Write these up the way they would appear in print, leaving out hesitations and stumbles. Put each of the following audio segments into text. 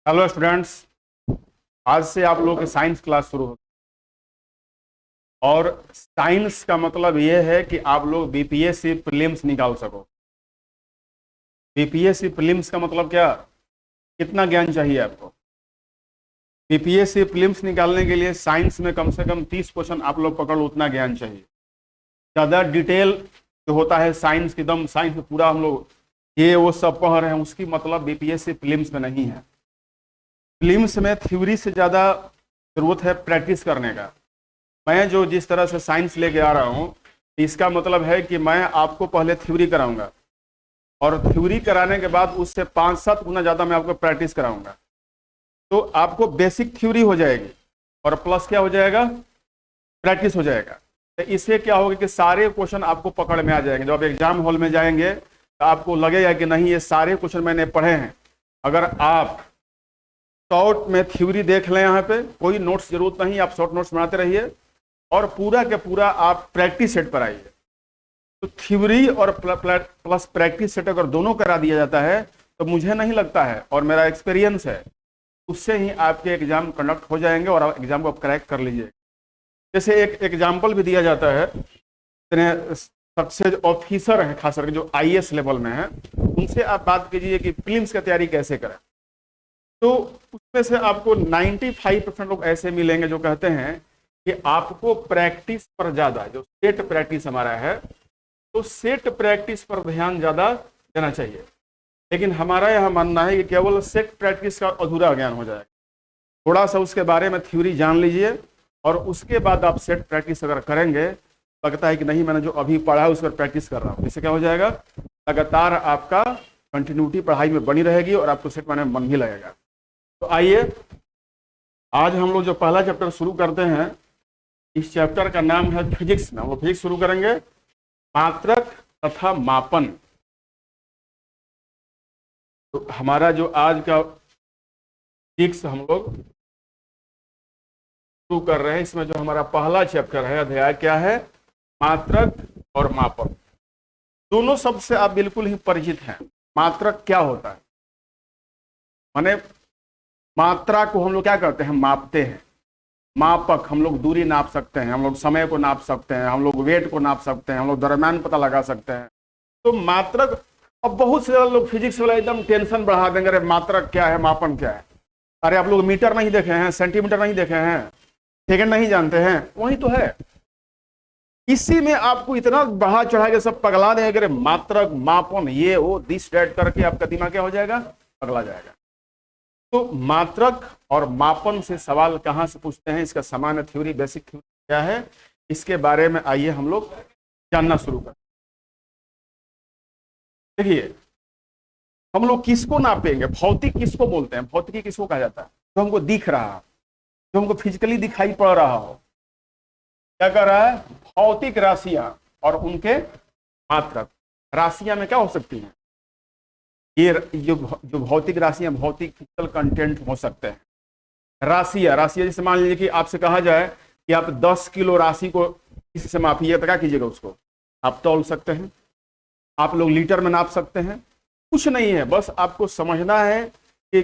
Hello students. आज से आप लोगों की साइंस क्लास शुरू होगी और साइंस का मतलब ये है कि आप लोग बीपीएससी प्रीलिम्स निकाल सको। बीपीएससी प्रीलिम्स का मतलब क्या, कितना ज्ञान चाहिए आपको? बीपीएससी प्रीलिम्स निकालने के लिए साइंस में कम से कम 30 क्वेश्चन आप लोग पकड़ लो, उतना ज्ञान चाहिए। ज़्यादा डिटेल जो होता है साइंस की, एकदम साइंस में पूरा हम लोग ये वो सब पढ़ रहे हैं, उसकी मतलब बीपीएससी प्रीलिम्स में नहीं है। प्रीलिम्स में थ्योरी से ज़्यादा जरूरत है प्रैक्टिस करने का। मैं जो जिस तरह से साइंस लेके आ रहा हूँ, इसका मतलब है कि मैं आपको पहले थ्योरी कराऊंगा और थ्योरी कराने के बाद उससे 5-7 गुना ज़्यादा मैं आपको प्रैक्टिस कराऊंगा। तो आपको बेसिक थ्योरी हो जाएगी और प्लस क्या हो जाएगा, प्रैक्टिस हो जाएगा। तो इससे क्या होगा कि सारे क्वेश्चन आपको पकड़ में आ जाएंगे। जब आप एग्जाम हॉल में जाएंगे तो आपको लगेगा कि नहीं, ये सारे क्वेश्चन मैंने पढ़े हैं। अगर आप शॉर्ट में थ्योरी देख लें, यहाँ पे कोई नोट्स जरूरत नहीं, आप शॉर्ट नोट्स बनाते रहिए और पूरा के पूरा आप प्रैक्टिस सेट पर आइए। तो थ्योरी और प्लस प्रैक्टिस सेट अगर दोनों करा दिया जाता है तो मुझे नहीं लगता है, और मेरा एक्सपीरियंस है, उससे ही आपके एग्जाम कंडक्ट हो जाएंगे और आप एग्जाम को क्रैक कर लीजिए। जैसे एक एग्जाम्पल भी दिया जाता है, इतने सक्सेस ऑफिसर हैं खास करके जो आईएएस लेवल में है, उनसे आप बात कीजिए कि प्रीलिम्स की तैयारी कैसे करें। तो उसमें से आपको 95% लोग ऐसे मिलेंगे जो कहते हैं कि आपको प्रैक्टिस पर ज्यादा, जो सेट प्रैक्टिस हमारा है, तो सेट प्रैक्टिस पर ध्यान ज्यादा देना चाहिए। लेकिन हमारा यह मानना है कि केवल सेट प्रैक्टिस का अधूरा ज्ञान हो जाएगा। थोड़ा सा उसके बारे में थ्योरी जान लीजिए और उसके बाद आप सेट प्रैक्टिस अगर करेंगे, लगता है कि नहीं मैंने जो अभी पढ़ा है उस पर प्रैक्टिस कर रहा हूँ, इससे क्या हो जाएगा, लगातार आपका कंटिन्यूटी पढ़ाई में बनी रहेगी और आपको सेट बनाने में मन भी लगेगा। तो आइए आज हम लोग जो पहला चैप्टर शुरू करते हैं, इस चैप्टर का नाम है फिजिक्स में। हम लोग फिजिक्स शुरू करेंगे, मात्रक तथा मापन। तो हमारा जो आज का फिजिक्स हम लोग शुरू कर रहे हैं, इसमें जो हमारा पहला चैप्टर है, अध्याय क्या है, मात्रक और मापन। दोनों शब्द से आप बिल्कुल ही परिचित हैं। मात्रक क्या होता है, माने मात्रा को हम लोग क्या करते हैं, मापते हैं। मापक, हम लोग दूरी नाप सकते हैं, हम लोग समय को नाप सकते हैं, हम लोग वेट को नाप सकते हैं, हम लोग द्रव्यमान पता लगा सकते हैं। तो मात्रक, अब बहुत से लोग फिजिक्स वाला एकदम टेंशन बढ़ा देंगे, अरे मात्रक क्या है, मापन क्या है। अरे आप लोग मीटर नहीं देखे हैं, सेंटीमीटर नहीं देखे हैं, सेकंड नहीं जानते हैं, वही तो है। इसी में आपको इतना बढ़ा चढ़ा के सब पगला देंगे, अरे मात्रक मापन ये वो दिस डेट करके आपका दिमाग क्या हो जाएगा, पगला जाएगा। तो मात्रक और मापन से सवाल कहां से पूछते हैं, इसका सामान्य थ्योरी, बेसिक थ्योरी क्या है, इसके बारे में आइए हम लोग जानना शुरू करें। देखिए, हम लोग किसको नापेंगे, भौतिक किसको बोलते हैं, भौतिकी किसको कहा जाता है, जो हमको दिख रहा है, जो हमको फिजिकली दिखाई पड़ रहा हो। क्या कर रहा है, भौतिक राशियां और उनके मात्रक। राशियां में क्या हो सकती हैं, ये जो भौतिक राशियां, भौतिक फिजिकल कंटेंट हो सकते हैं। राशियां जैसे मान लीजिए कि आपसे कहा जाए कि आप 10 किलो राशि को किसी से मापिए, तो क्या कीजिएगा, उसको आप तौल सकते हैं, आप लोग लीटर में नाप सकते हैं, कुछ नहीं है, बस आपको समझना है कि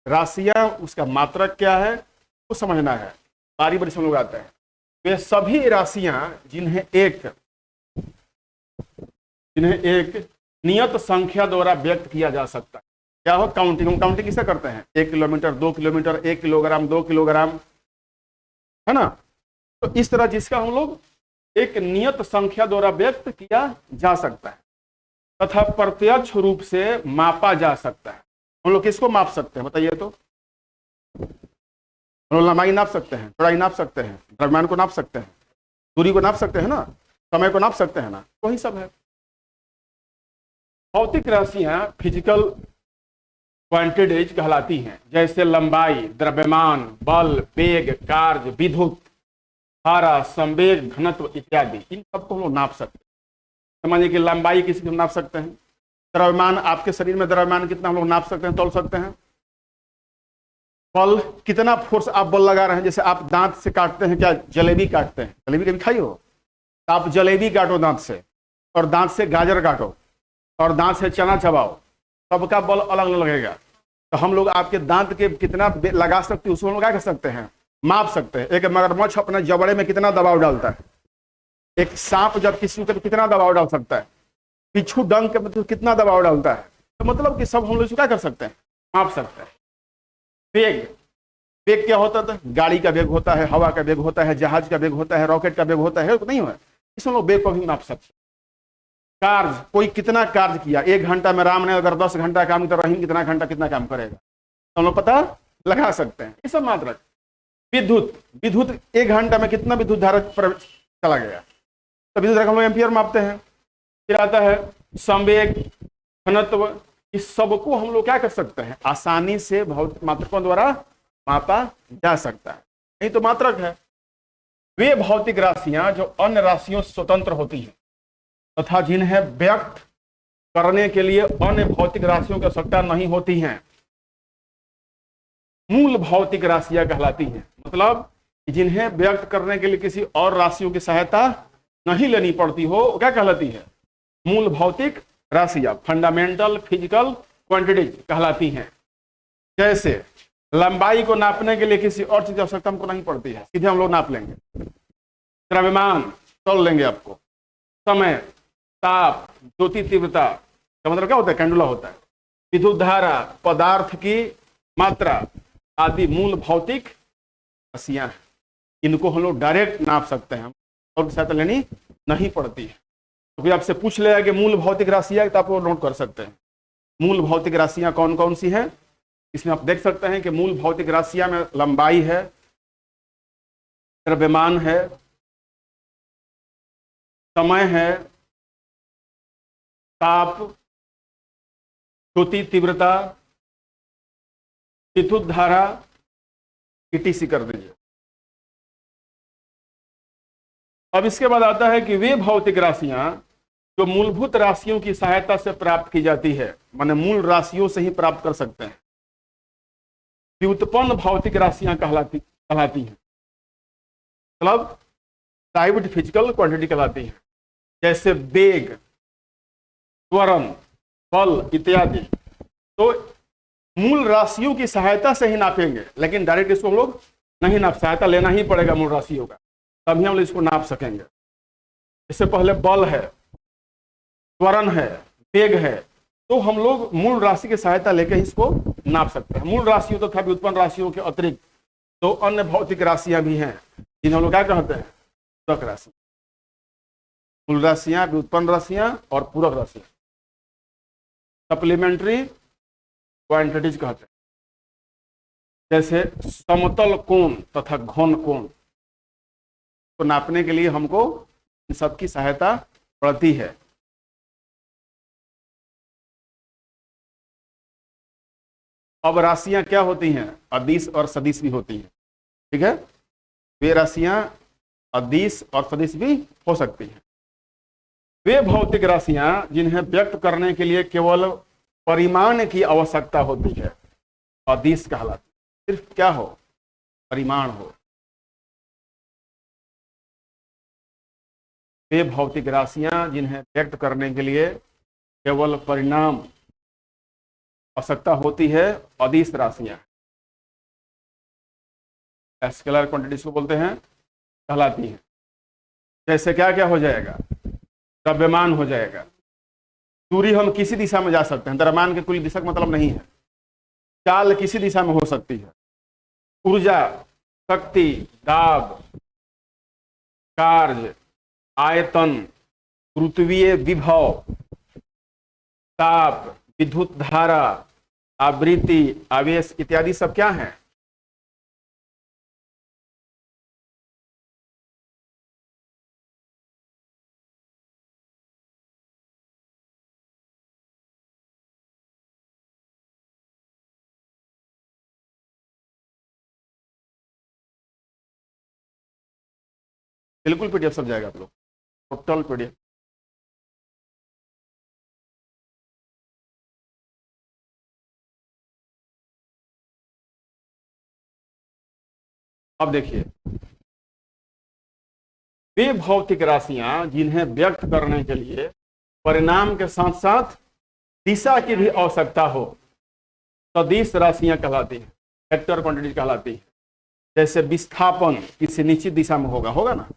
राशियां, उसका मात्रक क्या है, वो समझना है। बारी बारी से हम लोग आते हैं। वे सभी राशियां जिन्हें एक नियत संख्या द्वारा व्यक्त किया जा सकता है। क्या हो, काउंटिंग। हम काउंटिंग किससे करते हैं, 1 किलोमीटर, 2 किलोमीटर, 1 किलोग्राम, 2 किलोग्राम, है ना। तो इस तरह जिसका हम लोग एक नियत संख्या द्वारा व्यक्त किया जा सकता है तथा प्रत्यक्ष रूप से मापा जा सकता है। हम लोग किसको माप सकते हैं बताइए तो, हम लोग लंबाई नाप सकते हैं, चौड़ाई नाप सकते हैं, द्रव्यमान को नाप सकते हैं, दूरी को नाप सकते हैं ना, समय को नाप सकते हैं ना, वही सब है। भौतिक राशियां फिजिकल क्वांटिटीज कहलाती हैं, जैसे लंबाई, द्रव्यमान, बल, वेग, कार्य, विद्युत धारा, संवेग, घनत्व इत्यादि, इन सबको हम लोग नाप सकते हैं। समझिए कि लंबाई किसी को नाप सकते हैं, द्रव्यमान, आपके शरीर में द्रव्यमान कितना हम लोग नाप सकते हैं, तौल सकते हैं। बल, कितना फोर्स आप बल लगा रहे हैं, जैसे आप दांत से काटते हैं, क्या जलेबी काटते हैं, जलेबी कभी खाई हो, आप जलेबी काटो दांत से, और दांत से गाजर काटो, और दांत से चना चबाओ, सबका बल अलग अलग लगेगा। तो हम लोग आपके दांत के कितना लगा सकते हैं उसको हम लोग क्या कर सकते हैं, माप सकते हैं। एक मगरमच्छ अपने जबड़े में कितना दबाव डालता है, एक सांप जब किसी ऊपर कितना दबाव डाल सकता है, पिछू डंक के मतलब कितना दबाव डालता है। तो मतलब कि सब हम लोग क्या कर सकते हैं, माप सकते हैं। वेग, वेग क्या होता था, गाड़ी का वेग होता है, हवा का वेग होता है, जहाज का वेग होता है, रॉकेट का वेग होता है, नहीं है, इसमें लोग वेग को भी माप सकते हैं। कार्य, कोई कितना कार्य किया, 1 घंटा में राम ने अगर 10 घंटा काम किया तो रहीम कितना घंटा कितना काम करेगा, तो हम लोग पता लगा सकते हैं। ये सब मात्रक। विद्युत, विद्युत 1 घंटा में कितना विद्युत धारा चला गया, तो विद्युत धारा हम लोग एम्पियर मापते हैं। फिर आता है संवेग, घनत्व, इस सबको हम लोग क्या कर सकते हैं, आसानी से भौतिक मात्रकों द्वारा मापा जा सकता है। नहीं तो मात्रक है। वे भौतिक राशियां जो अन्य राशियों से स्वतंत्र होती हैं तथा जिन्हें व्यक्त करने के लिए अन्य भौतिक राशियों की आवश्यकता नहीं होती हैं, मूल भौतिक राशियां कहलाती हैं। मतलब जिन्हें व्यक्त करने के लिए किसी और राशियों की सहायता नहीं लेनी पड़ती हो, क्या कहलाती है, मूल भौतिक राशियां, फंडामेंटल फिजिकल क्वांटिटीज कहलाती हैं। जैसे लंबाई को नापने के लिए किसी और चीज की आवश्यकता हमको नहीं पड़ती है, सीधे हम लोग नाप लेंगे। द्रव्यमान तोल लेंगे आपको। समय, ताप, ज्योति तीव्रता का मतलब क्या होता है, कैंडुला होता है। विद्युत धारा, पदार्थ की मात्रा आदि मूल भौतिक राशियां हैं। इनको हम लोग डायरेक्ट नाप सकते हैं, और सहायता लेनी नहीं पड़ती है। तो कोई आपसे पूछ लेगा कि मूल भौतिक राशियां, तो आप वो नोट कर सकते हैं। मूल भौतिक राशियां कौन कौन सी हैं, इसमें आप देख सकते हैं कि मूल भौतिक राशियां में लंबाई है, द्रव्यमान है, समय है, ताप, ज्योति तीव्रता, विद्युत धारा, ईटीसी कर दीजिए। अब इसके बाद आता है कि वे भौतिक राशियां जो मूलभूत राशियों की सहायता से प्राप्त की जाती है, माने मूल राशियों से ही प्राप्त कर सकते हैं, व्युत्पन्न भौतिक राशियां कहलाती हैं। मतलब डाइवर्ड फिजिकल क्वांटिटी कहलाती है। जैसे वेग, त्वरण, बल इत्यादि। तो मूल राशियों की सहायता से ही नापेंगे, लेकिन डायरेक्ट इसको हम लोग नहीं नाप, सहायता लेना ही पड़ेगा मूल राशियों का, तभी हम लोग इसको नाप सकेंगे। इससे पहले बल है, त्वरण है, वेग है, तो हम लोग मूल राशि की सहायता लेकर इसको नाप सकते हैं। मूल राशियों तथा व्युत्पन्न राशियों के अतिरिक्त दो अन्य भौतिक राशियां भी हैं, जिन्हें हम लोग क्या कहते हैं, पूरक राशि। मूल राशियां, व्युत्पन्न राशियां और पूरक राशियां, सप्लीमेंट्री क्वांटिटीज कहते हैं। जैसे समतल कोण तथा घन कोण को नापने के लिए हमको इन सबकी सहायता पड़ती है। अब राशियां क्या होती हैं, अदिश और सदिश भी होती हैं। ठीक है, वे राशियां अदिश और सदिश भी हो सकती हैं। वे भौतिक राशियां जिन्हें व्यक्त करने के लिए केवल परिमाण की आवश्यकता होती है, अदिश कहलाती है। सिर्फ क्या हो, परिमाण हो। वे भौतिक राशियां जिन्हें व्यक्त करने के लिए केवल परिमाण आवश्यकता होती है, अदिश राशियां, स्केलर क्वांटिटीज को बोलते हैं, कहलाती हैं। जैसे क्या क्या हो जाएगा, द्रव्यमान हो जाएगा। दूरी हम किसी दिशा में जा सकते हैं, द्रव्यमान के कोई दिशा का मतलब नहीं है। चाल किसी दिशा में हो सकती है। ऊर्जा, शक्ति, दाब, कार्य, आयतन, गुरुत्वीय विभव, ताप, विद्युत धारा, आवृत्ति, आवेश इत्यादि सब क्या है, बिल्कुल पीडीएफ सब जाएगा आप लोग, टोटल पीडीएफ। अब देखिए, वे भौतिक राशियां जिन्हें व्यक्त करने के लिए परिणाम के साथ साथ दिशा की भी आवश्यकता हो, सदिश राशियां कहलाती हैं, वेक्टर क्वांटिटी कहलाती है। जैसे विस्थापन किसी निश्चित दिशा में होगा, होगा ना,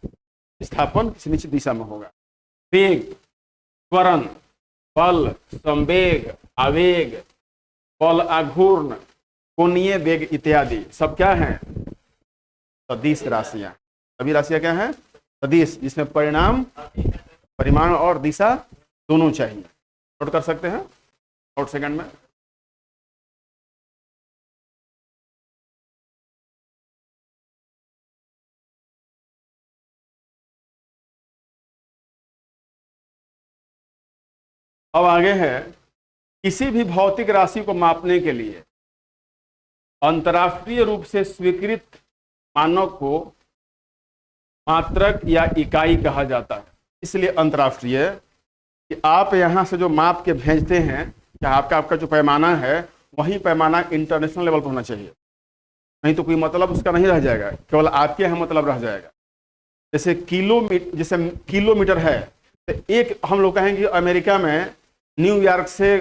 विस्थापन किसी निश्चित दिशा में होगा। वेग, त्वरण, बल, संवेग, आवेग, बल आघूर्ण, कोणीय वेग इत्यादि सब क्या है? सदिश राशियां। सभी राशियां क्या है? सदिश, जिसमें परिणाम, परिमाण और दिशा दोनों चाहिए। नोट कर सकते हैं नोट सेकंड में। अब आगे है, किसी भी भौतिक राशि को मापने के लिए अंतर्राष्ट्रीय रूप से स्वीकृत मानक को मात्रक या इकाई कहा जाता है। इसलिए अंतर्राष्ट्रीय कि आप यहां से जो माप के भेजते हैं, क्या आपका जो पैमाना है वही पैमाना इंटरनेशनल लेवल पर होना चाहिए, नहीं तो कोई मतलब उसका नहीं रह जाएगा, केवल आपके यहाँ मतलब रह जाएगा। जैसे किलोमीटर है, तो एक हम लोग कहेंगे अमेरिका में न्यूयॉर्क से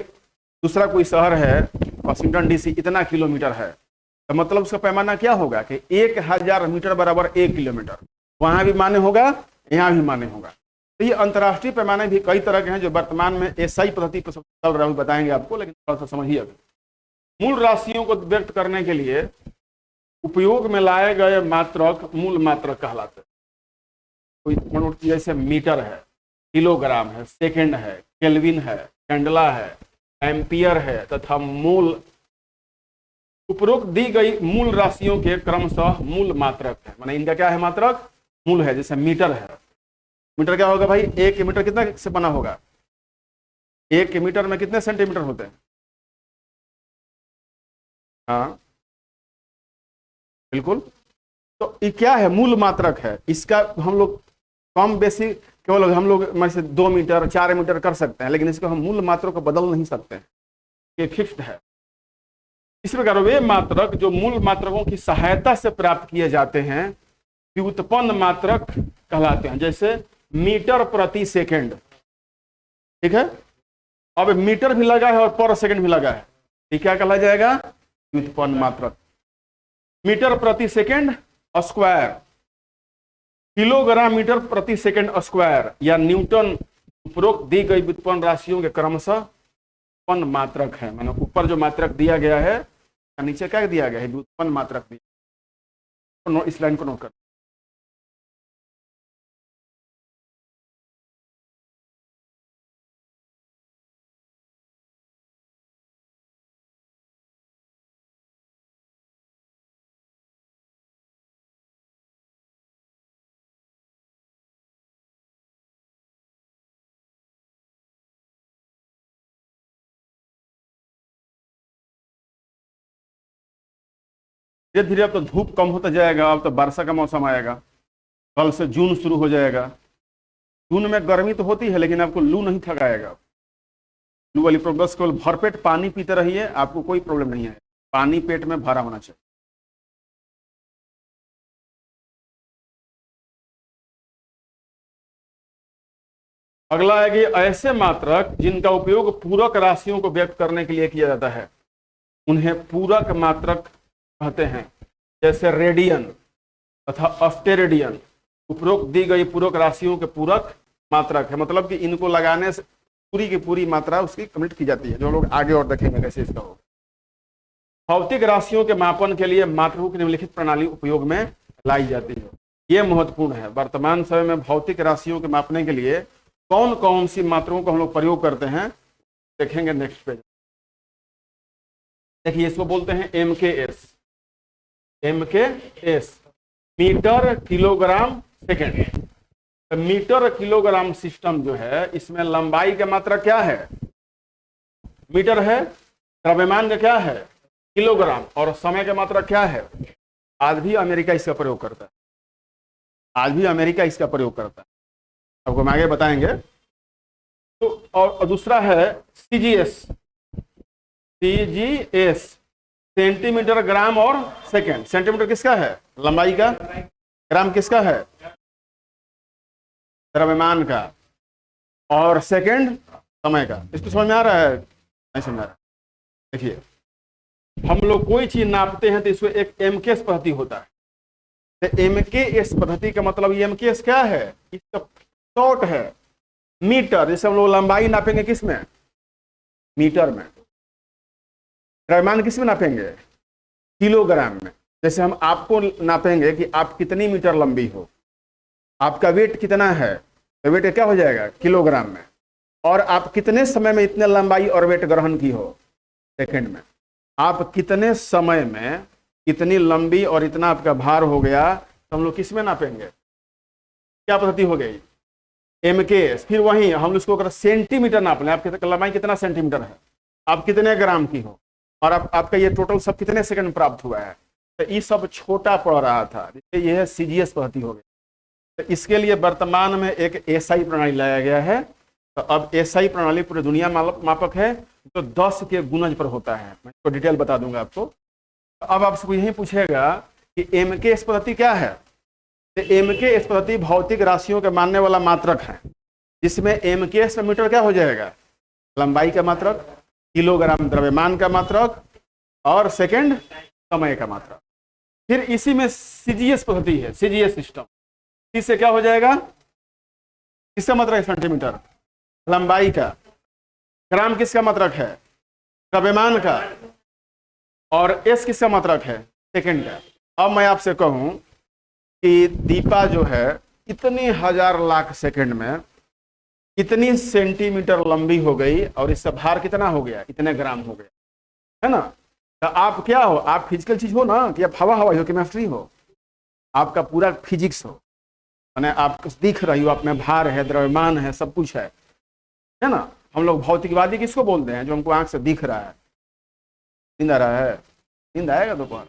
दूसरा कोई शहर है वाशिंगटन डीसी इतना किलोमीटर है, तो मतलब उसका पैमाना क्या होगा कि 1000 मीटर बराबर 1 किलोमीटर। वहां भी मान्य होगा, यहाँ भी मान्य होगा। तो ये अंतर्राष्ट्रीय पैमाने भी कई तरह के हैं जो वर्तमान में एसआई पद्धति पर चल रहे हैं, बताएंगे आपको, लेकिन थोड़ा सा समझिए। अभी मूल राशियों को व्यक्त करने के लिए उपयोग में लाए गए मात्रक मूल मात्रक कहलाते हैं। कोई जैसे मीटर है, किलोग्राम है, सेकंड है, केल्विन है, कैंडला है, एम्पियर है तथा मूल। उपरोक्त दी गई मूल राशियों के क्रमशः मूल मात्रक है, माने इनका क्या है? मात्रक मूल है। जैसे मीटर है, मीटर क्या होगा भाई? 1 मीटर कितना से बना होगा? 1 मीटर में कितने सेंटीमीटर होते हैं? हाँ बिल्कुल। तो ये क्या है? मूल मात्रक है। इसका हम लोग कम बेसी केवल हम लोग से 2 मीटर 4 मीटर कर सकते हैं, लेकिन इसको हम मूल मात्रक को बदल नहीं सकते हैं, ये फिक्स्ड है। इस प्रकार वे मात्रक जो मूल मात्रकों की सहायता से प्राप्त किए जाते हैं व्युत्पन्न मात्रक कहलाते हैं। जैसे मीटर प्रति सेकंड, ठीक है। अब मीटर भी लगा है और पर सेकंड भी लगा है, ये क्या कहा जाएगा? व्युत्पन्न मात्रक। मीटर प्रति सेकंड स्क्वायर, किलोग्राम मीटर प्रति सेकंड स्क्वायर या न्यूटन उपरोक्त दी गई व्युत्पन्न राशियों के क्रमशः व्युत्पन्न मात्रक है। मैंने ऊपर जो मात्रक दिया गया है, नीचे क्या दिया गया है? व्युत्पन्न मात्रक दिया। इस लाइन को नोट कर। धीरे धीरे अब तो धूप कम होता जाएगा, अब तो वर्षा का मौसम आएगा। कल से जून शुरू हो जाएगा। जून में गर्मी तो होती है, लेकिन आपको लू नहीं थकाएगा। लू वाली प्रॉब्लम, केवल भरपेट पानी पीते रहिए, आपको कोई प्रॉब्लम नहीं है। पानी पेट में भरा होना चाहिए। अगला है कि ऐसे मात्रक जिनका उपयोग पूरक राशियों को व्यक्त करने के लिए किया जाता है, उन्हें पूरक मात्रक कहते हैं। जैसे रेडियन तथा अस्टेरेडियन उपरोक्त दी गई पूरक राशियों के पूरक मात्रक है। मतलब कि इनको लगाने से पूरी की पूरी मात्रा उसकी कंप्लीट की जाती है, जो लोग आगे और देखेंगे कैसे इसका होगा। भौतिक राशियों के मापन के लिए मात्रकों की निम्नलिखित प्रणाली उपयोग में लाई जाती है। यह महत्वपूर्ण है। वर्तमान समय में भौतिक राशियों के मापने के लिए कौन कौन सी मात्राओं को हम लोग प्रयोग करते हैं, देखेंगे नेक्स्ट पेज। देखिए, इसको बोलते हैं MKS। MKS metre kilogram second. Metre kilogram system जो है, इसमें लंबाई का मात्रा क्या है? मीटर है। द्रव्यमान का क्या है? किलोग्राम। और समय का मात्रा क्या है? आज भी अमेरिका इसका प्रयोग करता है। आज भी अमेरिका इसका प्रयोग करता है, आपको हम आगे बताएंगे। तो और दूसरा है CGS। CGS सेंटीमीटर, ग्राम और सेकंड। सेंटीमीटर किसका है? लंबाई का। ग्राम किसका है? द्रव्यमान का। और सेकंड समय का। इसको समझ में आ रहा है? नहीं समझ में आ रहा? देखिए, हम लोग कोई चीज नापते हैं तो इसको एक एमकेएस पद्धति होता है। तो एमकेएस पद्धति का मतलब ये एमकेएस क्या है, इसका शॉर्ट है मीटर। जैसे हम लोग लंबाई नापेंगे किस में, मीटर में। द्रव्यमान किस में नापेंगे, किलोग्राम में। जैसे हम आपको नापेंगे कि आप कितनी मीटर लंबी हो, आपका वेट कितना है, तो वेट क्या हो जाएगा किलोग्राम में। और आप कितने समय में इतने लंबाई और वेट ग्रहण की हो, सेकंड में। आप कितने समय में इतनी लंबी और इतना आपका भार हो गया, तो हम लोग किस में नापेंगे, क्या पद्धति हो गई, एमकेएस। फिर वहीं हम उसको अगर सेंटीमीटर नाप लें, आपकी लंबाई कितना सेंटीमीटर है, आप कितने ग्राम की हो, और आपका ये टोटल सब कितने सेकंड में प्राप्त हुआ है, तो ये सब छोटा पड़ रहा था। ये है सीजीएस पद्धति हो गई। तो इसके लिए वर्तमान में एक एसआई प्रणाली लाया गया है। तो अब एसआई प्रणाली पूरी दुनिया मापक है, जो 10 के गुणज पर होता है। मैं इसको डिटेल बता दूंगा आपको। अब आपसे यही पूछेगा कि एमकेएस पद्धति क्या है। तो एमकेएस पद्धति भौतिक राशियों के मानने वाला मात्रक है, जिसमें एमकेएस में मीटर क्या हो जाएगा, लंबाई का मात्रक, किलोग्राम द्रव्यमान का मात्रक, और सेकंड समय का मात्रक। फिर इसी में सीजीएस पद्धति है, सीजीएस सिस्टम। इससे क्या हो जाएगा, किसका मात्रक है, सेंटीमीटर लंबाई का, ग्राम किसका मात्रक है, द्रव्यमान का, और एस किसका मात्रक है, सेकंड का। अब मैं आपसे कहूं कि दीपा जो है इतनी हजार लाख सेकंड में कितनी सेंटीमीटर लंबी हो गई, और इसका भार कितना हो गया, इतने ग्राम हो गया, है ना। तो आप क्या हो, आप फिजिकल चीज हो ना, कि आप हवा हवाई हो, केमिस्ट्री हो, आपका पूरा फिजिक्स हो, माने आप दिख रही हो, आप में भार है, द्रव्यमान है, सब कुछ है ना। हम लोग भौतिकवादी किसको बोलते हैं, जो हमको आंख से दिख रहा है। नींद आ रहा है, नींद आएगा दोपहर।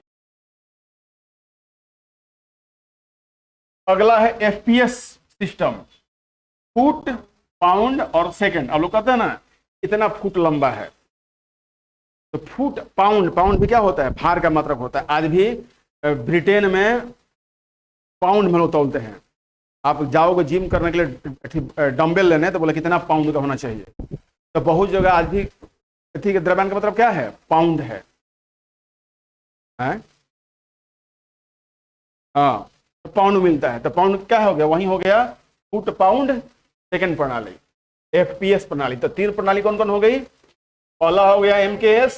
अगला है एफपीएस सिस्टम, फुट पाउंड और सेकंड। अब लोग कहते हैं ना इतना फुट लंबा है, तो फुट पाउंड, पाउंड भी क्या होता है, भार का मात्रक होता है। आज भी ब्रिटेन में पाउंड में लोग तौलते हैं। आप जाओगे जिम करने के लिए डंबल लेने, तो बोले कितना पाउंड का होना चाहिए। तो बहुत जगह आज भी ठीक है, द्रव्यमान का मतलब क्या है, पाउंड है। हाँ, तो पाउंड मिलता है। तो पाउंड क्या हो गया, वही हो गया फुट पाउंड सेकंड प्रणाली, एफपीएस प्रणाली। तो तीन प्रणाली कौन कौन हो गई, पहला हो गया एमकेएस,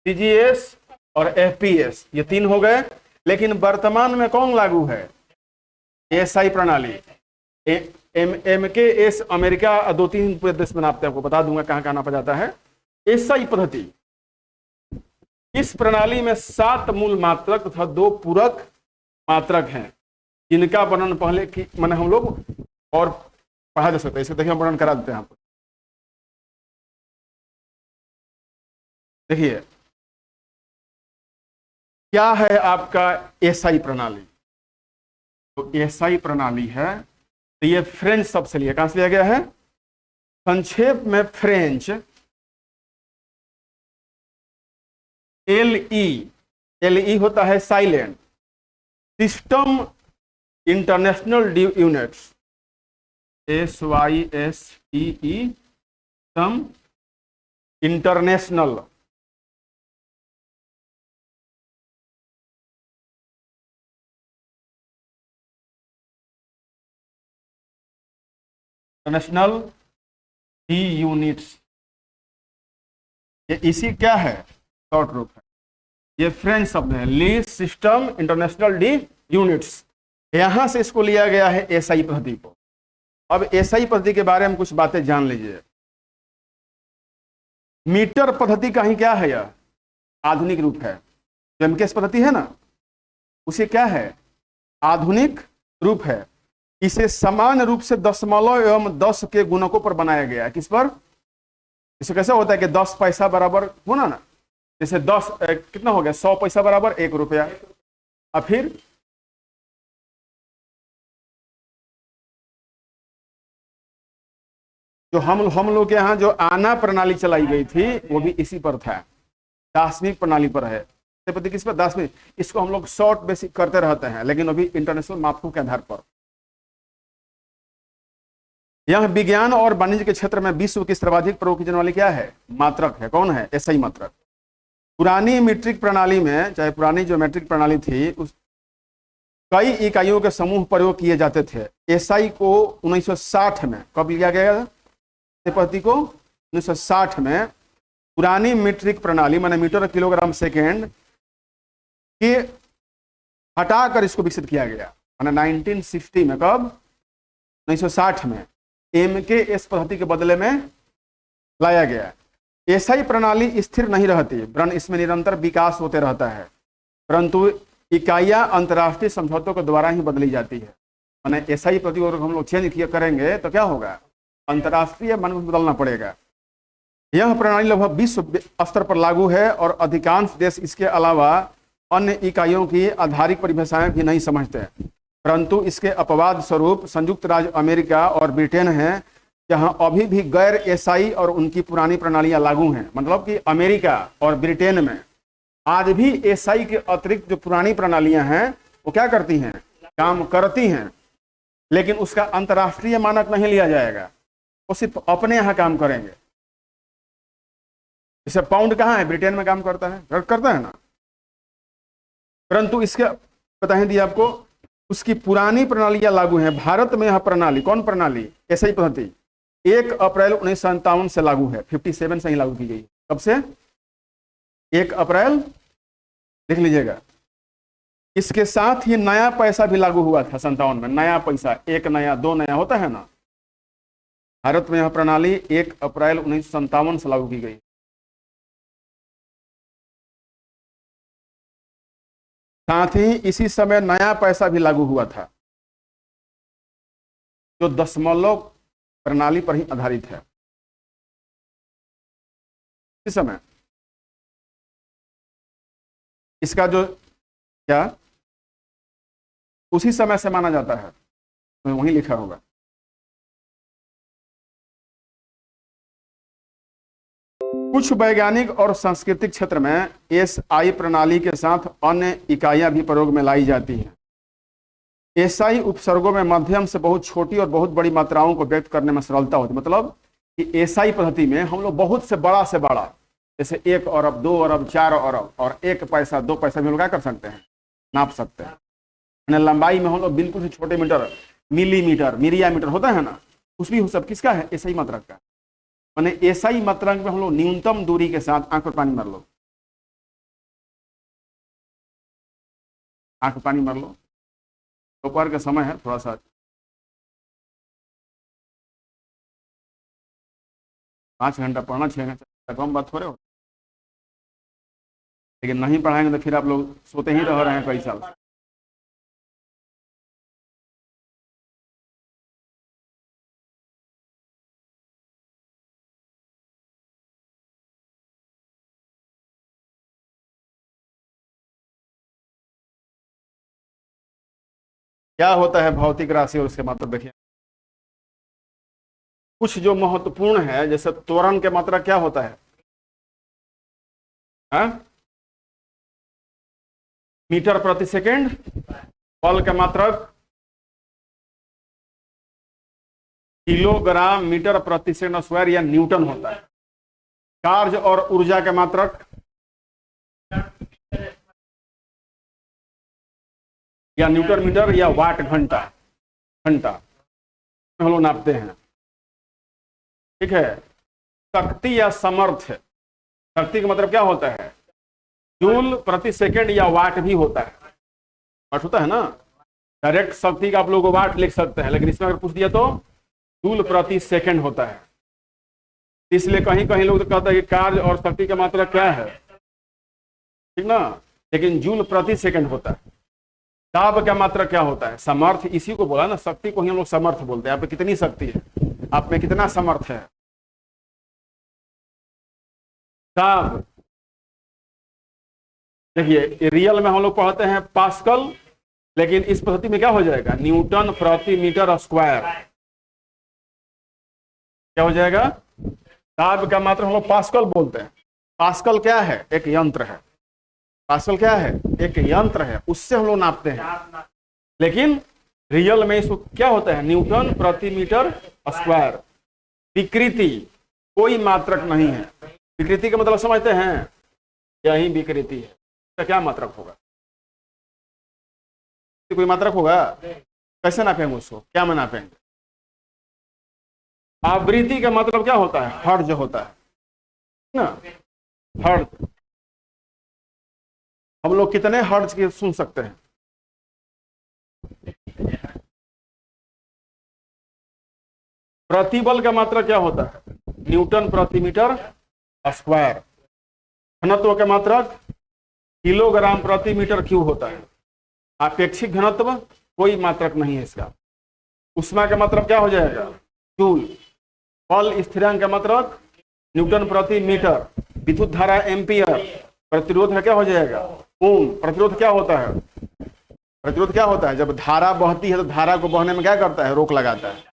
सीजीएस और एफपीएस, ये तीन हो गए। लेकिन वर्तमान में कौन लागू है, एसआई प्रणाली। एमकेएस अमेरिका 2-3 पूरे देश में नापते हैं, आपको बता दूंगा कहां कहां नापा जाता है। एसआई पद्धति, इस प्रणाली में 7 मूल मात्रक तथा 2 पूरक मात्रक हैं, जिनका वर्णन पहले की मैंने हम लोग और पढ़ा जा सकता है। इसे देखिए हम वर्णन करा देते हैं आपको। देखिए क्या है आपका एसआई प्रणाली। तो एसआई प्रणाली है, तो ये फ्रेंच शब्द से लिया, कहां से लिया गया है, संक्षेप में फ्रेंच, एलई होता है silent, system international units, SYSTE सम इंटरनेशनल इंटरनेशनल डी यूनिट्स। ये इसी क्या है, शॉर्ट रूप है। ये फ्रेंच शब्द है, ली सिस्टम इंटरनेशनल डी यूनिट्स। यहां से इसको लिया गया है एसआई पद्धति को। अब एसआई पद्धति के बारे में कुछ बातें जान लीजिए। मीटर पद्धति का ही क्या है, यह आधुनिक रूप है। जो एमकेएस पद्धति है ना, उसे क्या है, आधुनिक रूप है। इसे समान रूप से दशमलव एवं 10 के गुणकों पर बनाया गया है। किस पर, इसे कैसे होता है कि 10 पैसा बराबर होना ना, जैसे 10 कितना हो गया, 100 पैसा बराबर 1 रुपया। और फिर जो हम लोग के यहाँ जो आना प्रणाली चलाई गई थी, वो भी इसी पर था, दार्शनिक प्रणाली पर है। किस पर, दार्शनिक। इसको हम लोग शॉर्ट बेसिक करते रहते हैं, लेकिन अभी इंटरनेशनल मापकों के आधार पर। यह विज्ञान और वाणिज्य के क्षेत्र में विश्व की सर्वाधिक प्रयोग की जाने वाली क्या है, मात्रक है। कौन है, एसआई मात्रक। पुरानी मीट्रिक प्रणाली में, चाहे पुरानी जो मीट्रिक प्रणाली थी, उस कई इकाइयों के समूह प्रयोग किए जाते थे। एसआई को 1960 में कब लिया गया इस पद्धति को? 1960 में पुरानी मीट्रिक प्रणाली माने मीटर किलोग्राम सेकेंड के हटाकर इसको विकसित किया गया। माने 1960 में, कब? 1960 में MKS पद्धति के बदले में लाया गया। एसआई प्रणाली स्थिर नहीं रहती वरन इसमें निरंतर विकास होते रहता है, परंतु इकाइयां अंतर्राष्ट्रीय समझौतों के द्वारा ही बदली जाती है। माने एसआई पद्धति अगर हम लोग चेंज करेंगे तो क्या होगा? अंतर्राष्ट्रीय मान को बदलना पड़ेगा। यह प्रणाली लगभग विश्व स्तर पर लागू है और अधिकांश देश इसके अलावा अन्य इकाइयों की आधारिक परिभाषाएं भी नहीं समझते, परंतु इसके अपवाद स्वरूप संयुक्त राज्य अमेरिका और ब्रिटेन हैं, जहां अभी भी गैर एसआई और उनकी पुरानी प्रणालियां लागू हैं। मतलब कि अमेरिका और ब्रिटेन में आज भी एसआई के अतिरिक्त जो पुरानी प्रणालियां हैं वो क्या करती हैं? काम करती हैं, लेकिन उसका अंतर्राष्ट्रीय मानक नहीं लिया जाएगा, वो सिर्फ अपने यहाँ काम करेंगे। जैसे पाउंड कहाँ है? ब्रिटेन में काम करता है ना, परंतु इसके पता ही दिया आपको, उसकी पुरानी प्रणालियां लागू हैं। भारत में यह प्रणाली, कौन प्रणाली? एसआई पद्धति 1 अप्रैल 1957 से लागू है। 57 से ही लागू की गई। कब से? 1 अप्रैल, लिख लीजिएगा। इसके साथ ही नया पैसा भी लागू हुआ था 57 में। नया पैसा, 1 नया 2 नया होता है ना। भारत में यह प्रणाली 1 अप्रैल 1957 से लागू की गई। साथ ही इसी समय नया पैसा भी लागू हुआ था, जो दशमलव प्रणाली पर ही आधारित है। इस समय इसका जो क्या उसी समय से माना जाता है, तो वहीं लिखा होगा। कुछ वैज्ञानिक और सांस्कृतिक क्षेत्र में एसआई प्रणाली के साथ अन्य इकाइयां भी प्रयोग में लाई जाती हैं। एसआई उपसर्गों में मध्यम से बहुत छोटी और बहुत बड़ी मात्राओं को व्यक्त करने में सरलता होती है। मतलब कि एसआई पद्धति में हम लोग बहुत से बड़ा, जैसे 1 अरब, 2 अरब, 4 अरब और 1 पैसा 2 पैसा भी लोग क्या कर सकते हैं? नाप सकते हैं। लंबाई में हम लोग बिल्कुल से छोटे मीटर, मिलीमीटर, मिरियामीटर होता है ना, कुछ भी हो, सब किसका है? एसआई मात्रक का। माने एसआई मात्रक में हम लोग न्यूनतम दूरी के साथ, आंख पर पानी मार लो, आंख पर पानी मार लो। दोपहर का समय है, थोड़ा सा पाँच घंटा पढ़ना, 6 घंटा कम बात हो रहे हो, लेकिन नहीं पढ़ाएंगे तो फिर आप लोग सोते ही रह रहे हैं कई साल। क्या होता है भौतिक राशि और उसके मात्रक? देखिए, कुछ जो महत्वपूर्ण है, जैसे त्वरण के मात्रक क्या होता है? मीटर प्रति सेकेंड। बल के मात्रक किलोग्राम मीटर प्रति सेकंड स्क्वायर या न्यूटन होता है। कार्य और ऊर्जा के मात्रक या न्यूटन मीटर या वाट घंटा हम लोग नापते हैं। ठीक है। शक्ति या समर्थ, शक्ति का मतलब क्या होता है? जूल प्रति सेकंड या वाट भी होता है। वाट होता है ना, डायरेक्ट शक्ति का आप लोग वाट लिख सकते हैं, लेकिन इसमें अगर पूछ दिया तो जूल प्रति सेकंड होता है। इसलिए कहीं कहीं लोग तो कहते हैं कि कार्य और शक्ति का मात्रा क्या है, ठीक ना, लेकिन जूल प्रति सेकंड होता है। दाब का मात्रा क्या होता है? समर्थ, इसी को बोला ना, शक्ति को ही हम लोग समर्थ बोलते हैं। आप में कितनी शक्ति है, आप में कितना समर्थ है। दाब, देखिए रियल में हम लोग पढ़ते हैं पास्कल, लेकिन इस पद्धति में क्या हो जाएगा? न्यूटन प्रति मीटर स्क्वायर। क्या हो जाएगा? दाब का मात्रा हम लोग पास्कल बोलते हैं। पास्कल क्या है? एक यंत्र है। पास्कल क्या है? एक यंत्र है, उससे हम लोग नापते हैं। लेकिन रियल में इसको क्या होता है? न्यूटन प्रति मीटर स्क्वायर। विकृति कोई मात्रक नहीं है। विकृति का मतलब समझते हैं? यही विकृति है, तो क्या मात्रक होगा? कोई मात्रक होगा? कैसे नापेंगे उसको, क्या में नापेंगे? आवृत्ति का मतलब क्या होता है? हर्ज होता है ना, हर्ज। हम लोग कितने हर्ज के सुन सकते हैं? प्रतिबल का मात्रा क्या होता है? न्यूटन प्रति मीटर स्क्वायर। घनत्व का मात्रक किलोग्राम प्रति मीटर क्यूब होता है। आपेक्षिक घनत्व कोई मात्रक नहीं है इसका। ऊष्मा का मतलब क्या हो जाएगा? जूल। बल स्थिरांक का मात्रक न्यूटन प्रति मीटर। विद्युत धारा एम्पियर। प्रतिरोध का क्या हो जाएगा? ओम। प्रतिरोध क्या होता है? प्रतिरोध क्या होता है? जब धारा बहती है तो धारा को बहने में क्या करता है? रोक लगाता है,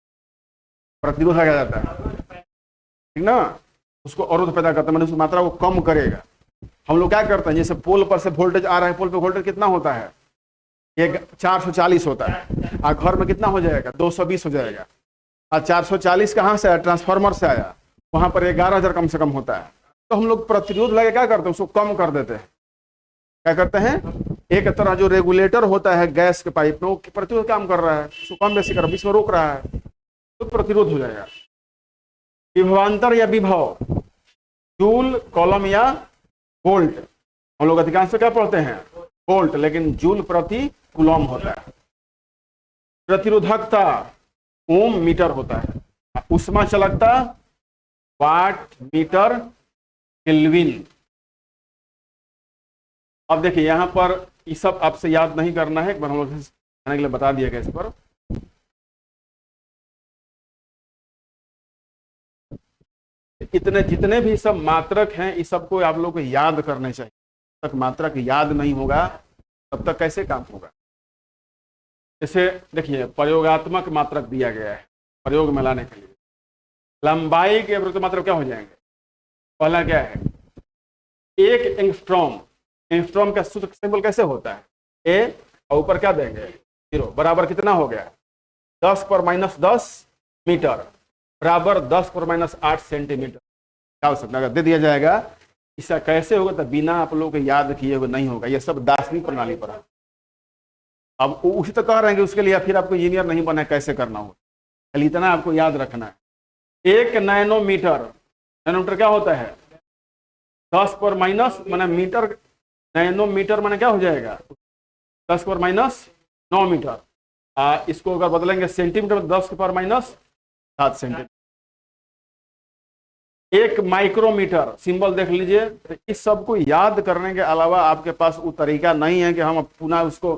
प्रतिरोध लगा जाता है, ठीक ना। उसको अवरोध पैदा करता है, मैंने उस मात्रा को कम करेगा। हम लोग क्या करते हैं, जैसे पोल पर से वोल्टेज आ रहा है, पोल पे वोल्टेज कितना होता है? एक 440 होता है, और घर में कितना हो जाएगा? 220 हो जाएगा। और 440 कहाँ से आया? ट्रांसफार्मर से आया, वहां पर 11,000 कम से कम होता है। तो हम लोग प्रतिरोध लगे क्या करते हैं? उसको कम कर देते हैं। क्या करते हैं? एक तरह जो रेगुलेटर होता है गैस के पाइप में, वो प्रतिरोध काम कर रहा है, उसको कम बेसी कर बीच में रोक रहा है, तो प्रतिरोध हो जाएगा। विभवांतर या विभव, जूल कॉलम या वोल्ट। हम लोग अधिकांश से क्या पढ़ते हैं? वोल्ट, लेकिन जूल प्रति कूलम होता है। प्रतिरोधकता ओम मीटर होता है। ऊष्मा चालकता वाट मीटर केल्विन। अब देखिए यहां पर ये सब आपसे याद नहीं करना है, एक बार हम लोग के लिए बता दिया गया इस पर। इतने जितने भी सब मात्रक हैं इस सबको आप लोग को याद करने चाहिए। तब तक मात्रक याद नहीं होगा तब तक कैसे काम होगा? जैसे देखिए प्रयोगात्मक मात्रक दिया गया है प्रयोग में लाने के लिए। लंबाई के वृत्त मात्रक क्या हो जाएंगे? पहला क्या है? 1 एंगस्ट्रॉम। एंगस्ट्रॉम का सूत्र सिंबल कैसे होता है? ए और ऊपर क्या देंगे? 0। बराबर कितना हो गया? 10⁻10 मीटर बराबर 10⁻8 सेंटीमीटर। क्या हो सकता है? अगर दे दिया जाएगा इसका कैसे होगा तो बिना आप लोग को याद किए हुए नहीं होगा। यह सब दार्शनिक प्रणाली पर है। अब उसी तो कह रहे हैं कि उसके लिए फिर आपको इंजीनियर नहीं बना, कैसे करना हो, खाली इतना आपको याद रखना है। 1 नैनोमीटर। नैनोमीटर क्या होता है? 10⁻, माने मीटर। नैनोमीटर माने क्या हो जाएगा? 10⁻9 मीटर। इसको अगर बदलेंगे सेंटीमीटर में 10⁻7 सेंटीमीटर। 1 माइक्रोमीटर। सिंबल देख लीजिए। तो इस सब को याद करने के अलावा आपके पास वो तरीका नहीं है कि हम पुनः उसको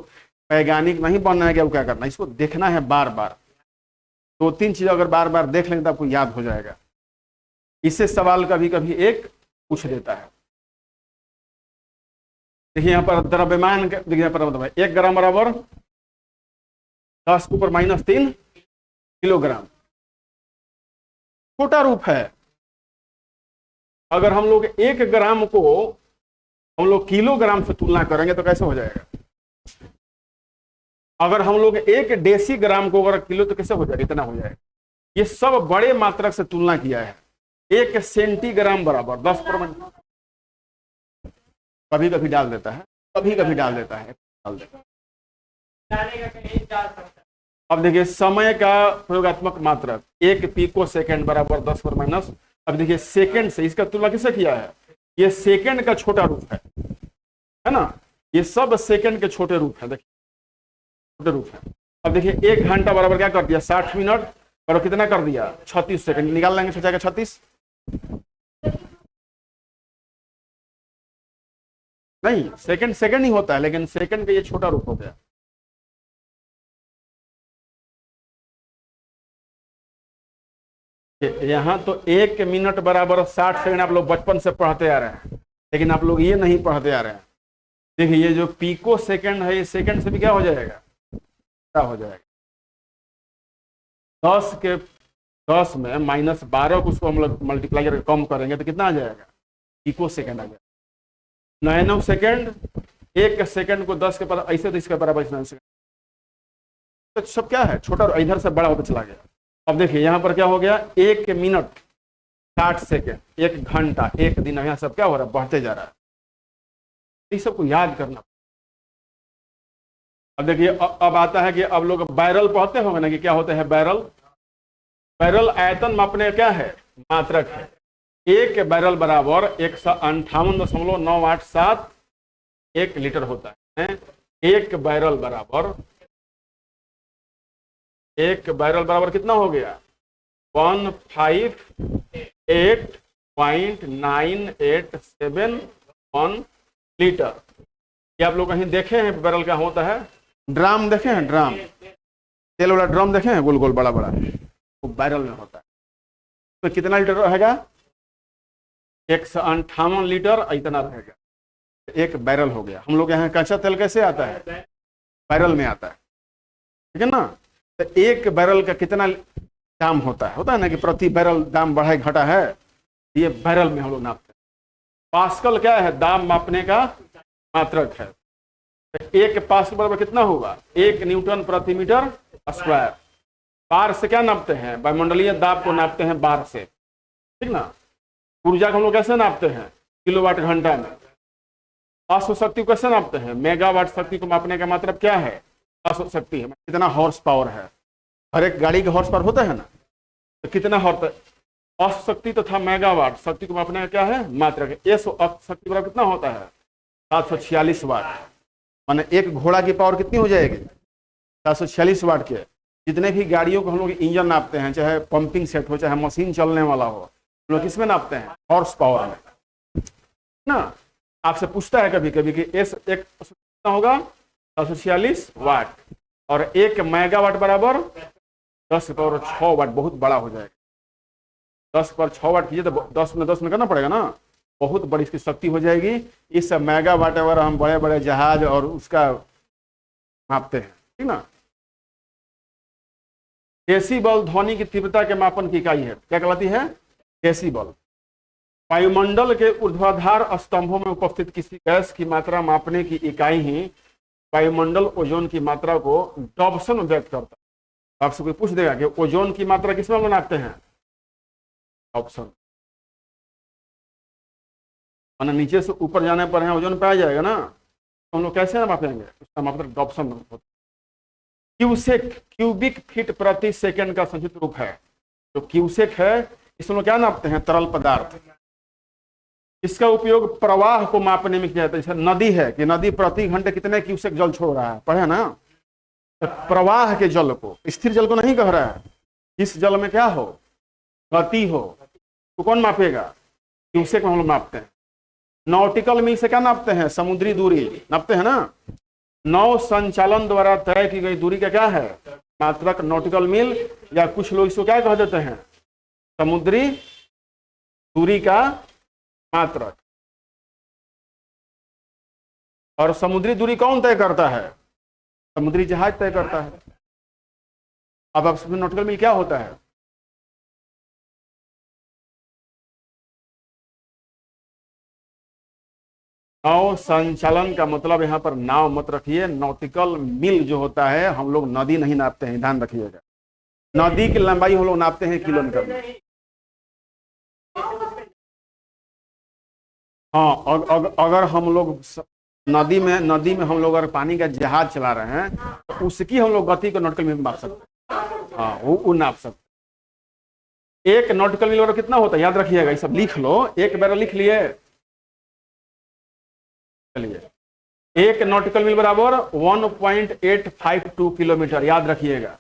वैज्ञानिक नहीं बनना है कि क्या करना है। इसको देखना है बार बार। 2-3 चीज अगर बार बार देख लेंगे तो आपको याद हो जाएगा। इससे सवाल कभी कभी एक पूछ देता है। देखिए यहाँ पर द्रव्यमान, देखिए यहाँ पर 1 ग्राम बराबर 10⁻³ किलोग्राम। छोटा रूप है। अगर हम लोग 1 ग्राम को हम लोग किलोग्राम से तुलना करेंगे तो कैसे हो जाएगा? अगर हम लोग 1 डेसीग्राम को अगर किलो तो कैसे हो जाएगा? इतना हो जाएगा। ये सब बड़े मात्रक से तुलना किया है। 1 सेंटीग्राम बराबर 10। कभी कभी डाल देता है, कभी कभी डाल देता है, डाल देता है। अब देखिए समय का प्रयोगात्मक मात्रक 1 पिको सेकेंड बराबर 10⁻। अब देखिए सेकेंड से इसका तुलना किससे किया है? ये सेकेंड का छोटा रूप है ना। ये सब सेकेंड के छोटे रूप है। देखिए छोटे रूप है। अब देखिए 1 घंटा बराबर क्या कर दिया? 60 मिनट। और कितना कर दिया? 36 सेकेंड। निकाल लेंगे, सोचा 36 नहीं, सेकंड सेकंड ही होता है, लेकिन सेकंड का ये छोटा रूप हो गया। यहां तो 1 मिनट बराबर 60 सेकंड आप लोग बचपन से पढ़ते आ रहे हैं, लेकिन आप लोग ये नहीं पढ़ते आ रहे हैं। देखिए ये जो पिको सेकंड है, ये सेकंड से भी क्या हो जाएगा? क्या हो जाएगा? 10 में -12 को उसको हम लोग मल्टीप्लाई करके कम करेंगे तो कितना आ जाएगा? पिको सेकंड आ जाएगा। नैनो सेकंड, 1 सेकंड को 10 के बराबर, ऐसे तो इसके बराबर नैनो सेकंड। तो सब क्या है? छोटा, इधर से बड़ा होता चला गया। अब देखिए यहां पर क्या हो गया? 1 मिनट 60 सेकंड, 1 घंटा, 1 दिन, यहाँ सब क्या हो रहा है? बढ़ते जा रहा है। इस सबको याद करना। अब देखिए अब आता है कि अब लोग बैरल पढ़ते होंगे ना कि क्या होता है बैरल। बैरल आयतन मापने क्या है, मात्रक है। एक बैरल बराबर 158.987 1 लीटर होता है। एक बैरल बराबर कितना हो गया, 158.9871 लीटर। ये आप लोग कहीं देखे हैं बैरल क्या होता है, ड्राम देखे हैं, ड्राम तेल वाला ड्रम देखे हैं, गोल गोल बड़ा बड़ा, वो बैरल में होता है। तो कितना लीटर रहेगा, 158 लीटर इतना रहेगा, एक बैरल हो गया। हम लोग यहाँ कच्चा तेल कैसे आता है, बैरल में आता है, ठीक है ना। तो एक बैरल का कितना दाम होता है ना कि प्रति बैरल दाम बढ़ा घटा है, ये बैरल में हम लोग नापते हैं। पास्कल क्या है, दाम मापने का मात्रक है। तो एक पास्कल बराबर कितना होगा, 1 न्यूटन प्रति मीटर स्क्वायर। बार से क्या नापते हैं, वायुमंडलीय दाब को नापते हैं बार से, ठीक ना। ऊर्जा को हम लोग कैसे नापते हैं, किलोवाट घंटा में। अश्व शक्ति को कैसे नापते हैं, मेगावाट। शक्ति को मापने का मतलब क्या है, अश्व शक्ति है, कितना हॉर्स पावर है। हर एक गाड़ी का हॉर्स पावर होता है ना, तो कितना हॉर्स, अश्व शक्ति तथा मेगावाट शक्ति को मापने का क्या है, मात्रक। ये शक्ति बराबर कितना होता है, 746 वाट। माने एक घोड़ा की पावर कितनी हो जाएगी, 746 वाट के। जितने भी गाड़ियों को हम लोग इंजन नापते हैं, चाहे पंपिंग सेट हो, चाहे मशीन चलने वाला हो, हम लोग किसमें नापते हैं, हॉर्स पावर में ना। आपसे पूछता है कभी कभी कि एस एक कितना होगा, 746 वाट, और 1 मेगावाट बराबर 10⁶ वाट, बहुत बड़ा हो जाएगा। 10⁶ वाट कीजिए तो 10 में 10 में करना पड़ेगा ना, बहुत बड़ी इसकी शक्ति हो जाएगी। इस मेगावाट अगर हम बड़े बड़े जहाज और उसका मापते हैं, ठीक ना। डेसिबल ध्वनि की तीव्रता के मापन की इकाई है, क्या कहलाती है, डेसिबल। वायुमंडल के ऊर्ध्वाधर स्तंभों में उपस्थित किसी गैस की मात्रा मापने की इकाई ही वायुमंडल ओजोन की मात्रा को डॉप्सन में व्यक्त करता है। आपसे कोई पूछ देगा कि ओजोन की मात्रा किसमें हम नापते हैं, डॉप्सन। माना नीचे से ऊपर जाने पर है ओजोन पे आ जाएगा ना, तो हम लोग कैसे मापेंगे, उसका मात्रा डॉप्सन होता है। क्यूसेक क्यूबिक फीट प्रति सेकंड का संक्षिप्त रूप है। जो क्यूसेक है इसमें क्या नापते हैं, तरल पदार्थ। इसका उपयोग प्रवाह को मापने में किया जाता है। जैसे नदी है कि नदी प्रति घंटे कितने क्यूसेक जल छोड़ रहा है, पढ़े ना। तो प्रवाह के जल को, स्थिर जल को नहीं कह रहा है, इस जल में क्या हो, गति हो, तो कौन मापेगा, क्यूसेक में हम लोग मापते हैं। नॉटिकल मील से क्या नापते हैं, समुद्री दूरी नापते हैं ना। नौ संचालन द्वारा तय की गई दूरी का क्या है, मात्रक नॉटिकल मील, या कुछ लोग इसको क्या कह देते हैं, समुद्री दूरी का मात्रक। और समुद्री दूरी कौन तय करता है, समुद्री जहाज तय करता है। अब नॉटिकल मील क्या होता है, नाव संचालन का मतलब यहां पर नाव मत रखिए, नॉटिकल मील जो होता है, हम लोग नदी नहीं नापते हैं, ध्यान रखिएगा। नदी की लंबाई हम लोग नापते हैं किलोमीटर में। हाँ, अगर हम लोग नदी में हम लोग अगर पानी का जहाज चला रहे हैं, तो उसकी हम लोग गति को नॉटिकल मील में माप सकते हैं। हाँ, वो नाप सकते। एक नॉटिकल मील कितना होता है, याद रखिएगा, ये सब लिख लो, एक बार लिख लिए। चलिए, एक नॉटिकल मील बराबर 1.852 किलोमीटर, याद रखिएगा।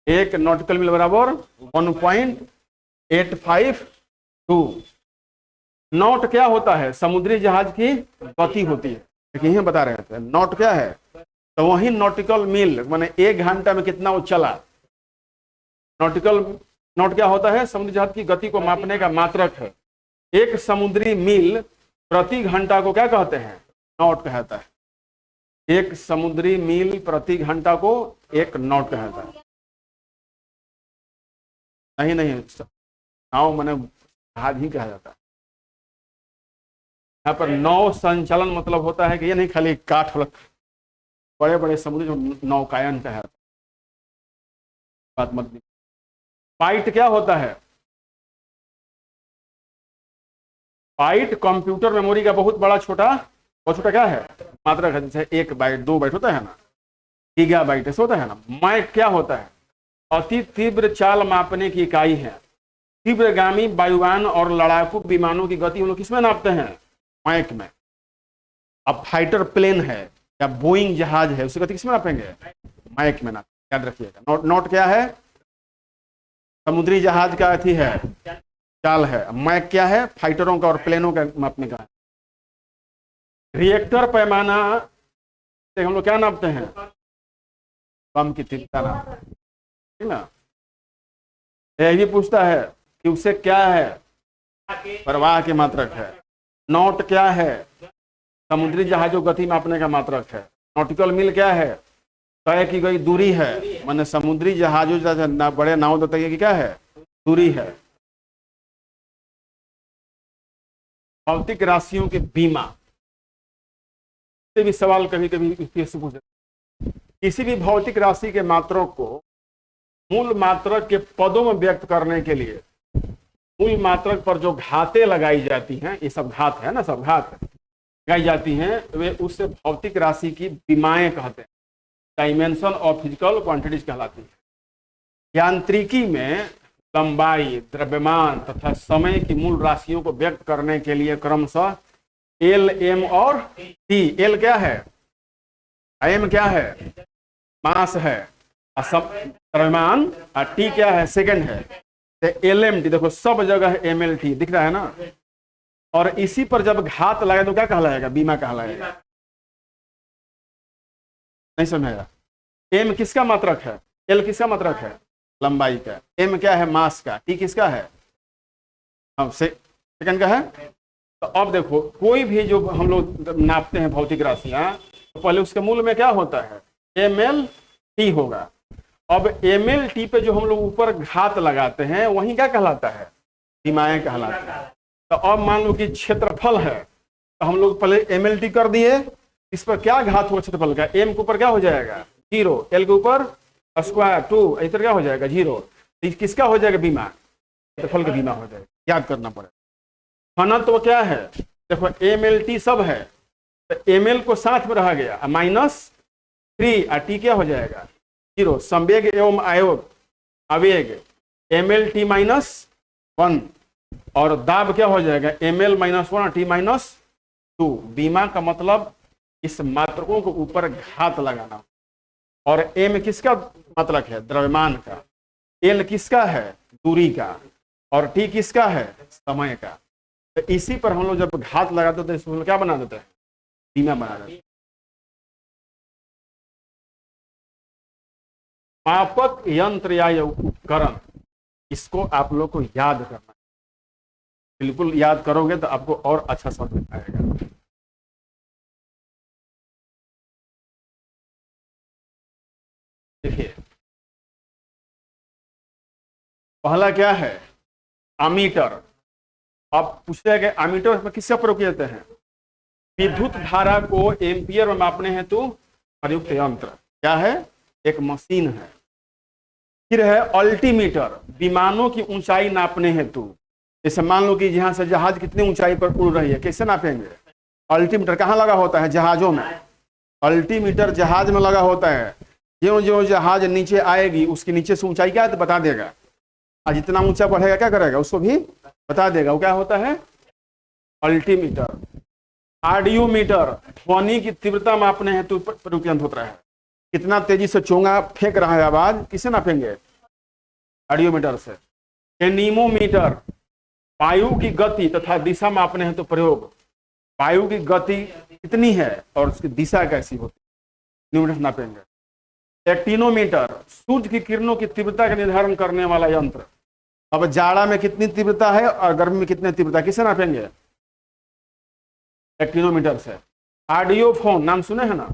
एक नॉटिकल मील बराबर 1.852। नॉट क्या होता है, समुद्री जहाज की गति होती है, यही बता रहे थे। नॉट क्या है, तो वही नॉटिकल मील माने 1 घंटा में कितना वो चला। नॉट क्या होता है, समुद्री जहाज की गति को मापने का मात्रक है। एक समुद्री मील प्रति घंटा को क्या कहते हैं, नॉट कहता है। एक समुद्री मील प्रति घंटा को एक नॉट कहता है। नहीं, नाव माने जहाज ही कहा जाता है। यहाँ पर नौ संचालन मतलब होता है कि ये नहीं खाली काठ, बड़े बड़े समुद्र जो नौकायन का है, बात मत। बाइट क्या होता है, बाइट कंप्यूटर मेमोरी का बहुत बड़ा छोटा बहुत छोटा क्या है, मात्रक है। जैसे 1 बाइट 2 बाइट होता है ना, गीगाबाइट ऐसे होता है ना। माइक क्या होता है, अति तीव्र चाल मापने की इकाई है। तीव्रगामी वायुयान और लड़ाकू विमानों की गति हम लोग किसमें नापते हैं, माइक में। अब फाइटर प्लेन है या बोइंग जहाज है, उसकी गति किसमें नापेंगे, माइक में नापेंगे, याद रखिएगा। नॉट नॉट क्या है, समुद्री जहाज का अथी है, चाल है। माइक क्या है, फाइटरों का और प्लेनों का मापने का है। रिएक्टर पैमाना से हम लोग क्या नापते हैं, बम की तीव्रता नापते हैं, ठीक ना। यह भी पूछता है कि उससे क्या है, प्रवाह की मात्रक है। नॉट क्या है, समुद्री जहाजों गति मापने का मात्रक है। नॉटिकल मील क्या है, तय की गई दूरी है, माने समुद्री जहाजों बड़े नाव तक की क्या है, दूरी है। भौतिक राशियों के बीमा से भी सवाल कभी कभी पूछ, किसी भी भौतिक राशि के मात्रक को मूल मात्रक के पदों में व्यक्त करने के लिए मूल मात्रक पर जो घातें लगाई जाती हैं, ये सब घात है ना, सब घात लगाई जाती हैं, वे उससे भौतिक राशि की बीमाएं कहते हैं, डायमेंशन ऑफ फिजिकल क्वांटिटीज कहलाती है। यांत्रिकी में लंबाई, द्रव्यमान तथा समय की मूल राशियों को व्यक्त करने के लिए क्रमशः एल, एम और टी। एल क्या है, एम क्या है, मास है, द्रव्यमान, और टी क्या है, सेकंड है। एल एम टी देखो सब जगह एम एल टी दिख रहा है ना। और इसी पर जब घात लगे तो क्या कहलाएगा, बीमा कहलाएगा। नहीं समझेगा। एम किसका मात्रक है, एल किसका मात्रक है, लंबाई का। एम क्या है, मास का। टी किसका है, सेकंड का है। तो अब देखो कोई भी जो हम लोग नापते हैं भौतिक राशियां, तो पहले उसके मूल में क्या होता है, एम एल टी होगा। अब एम एल टी पे जो हम लोग ऊपर घात लगाते हैं वही क्या कहलाता है, सीमाएं कहलाता है। तो अब मान लो कि क्षेत्रफल है, तो हम लोग पहले एम एल टी कर दिए, इस पर क्या घात होगा क्षेत्रफल का, एम के ऊपर क्या हो जाएगा 0, एल के ऊपर स्क्वायर 2, इस तरह क्या हो जाएगा 0। तो किसका हो जाएगा बीमा, क्षेत्रफल का बीमा हो जाएगा, याद करना पड़ेगा। घनत्व तो क्या है, देखो एम एल टी सब है, तो एम एल को साथ में रह गया -3 और टी क्या हो जाएगा 0। संवेग एवं आवेग एम एल टी -1 और दाब क्या हो जाएगा एम एल -1 और टी -2। बीमा का मतलब इस मात्रकों को ऊपर घात लगाना। और एम किसका मात्रक है, द्रव्यमान का। एल किसका है, दूरी का। और टी किसका है, समय का। तो इसी पर हम लोग जब घात लगाते तो इसको क्या बना देते हैं, बीमा बना देते हैं। मापक यंत्र या उपकरण, इसको आप लोग को याद करना, बिल्कुल याद करोगे तो आपको और अच्छा समझ में आएगा। देखिए पहला क्या है, अमीटर। आप पूछते हैं कि अमीटर में किसका प्रयोग किए जाते हैं, विद्युत धारा को एम्पियर में मापने हेतु प्रयुक्त यंत्र। क्या है, एक मशीन है। फिर है अल्टीमीटर, विमानों की ऊंचाई नापने हेतु। जैसे मान लो कि यहाँ से जहाज कितनी ऊंचाई पर उड़ रही है, कैसे नापेंगे, अल्टीमीटर कहाँ लगा होता है, जहाजों में। अल्टीमीटर जहाज में लगा होता है। ज्यों ज्यों जहाज नीचे आएगी उसके नीचे से ऊंचाई क्या है तो बता देगा, और जितना ऊंचा बढ़ेगा क्या करेगा, उसको भी बता देगा। वो क्या होता है, अल्टीमीटर। ऑडियोमीटर, ध्वनि की तीव्रता मापने हेतु प्रयुक्त यंत्र होता है। कितना तेजी से चोंगा फेंक रहा है आवाज, किसे नापेंगे, ऑडियोमीटर से। एनीमोमीटर, वायु की गति तथा दिशा मापने हेतु प्रयोग। वायु की गति कितनी है और उसकी दिशा कैसी होती है, एनीमोमीटर नापेंगे। एक्टिनोमीटर, सूर्य की किरणों की तीव्रता का निर्धारण करने वाला यंत्र। अब जाड़ा में कितनी तीव्रता है और गर्मी में कितनी तीव्रता, किसे नापेंगे, एक्टिनोमीटर से। ऑडियोफोन, नाम सुने हैं ना,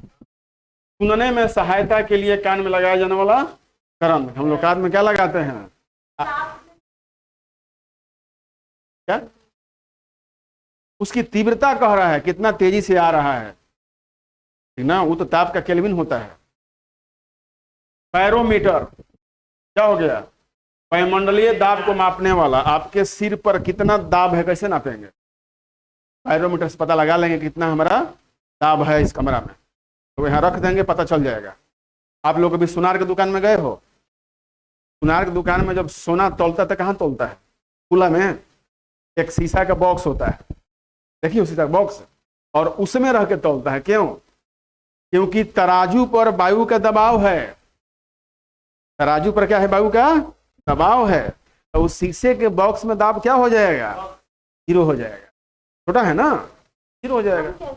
सुनने में सहायता के लिए कान में लगाया जाने वाला उपकरण। हम लोग कान में क्या लगाते हैं, क्या, उसकी तीव्रता कह रहा है, कितना तेजी से आ रहा है, ठीक ना, वो तो ताप का केल्विन होता है। बैरोमीटर क्या हो गया, वायुमंडलीय दाब को मापने वाला। आपके सिर पर कितना दाब है कैसे नापेंगे, बैरोमीटर से पता लगा लेंगे कितना हमारा दाब है इस कमरा में, तो यहाँ रख देंगे, पता चल जाएगा। आप लोग अभी सुनार की दुकान में गए हो, सुनार की दुकान में जब सोना तौलता है तो कहाँ तौलता है? खुला में एक शीशा का बॉक्स होता है, देखिए उसी का बॉक्स, और उसमें रह के तौलता है। क्यों? क्योंकि तराजू पर वायु का दबाव है, तराजू पर क्या है? वायु का दबाव है। तो उस शीशे के बॉक्स में दाब क्या हो जाएगा? 0 हो जाएगा। छोटा है ना, 0 हो जाएगा।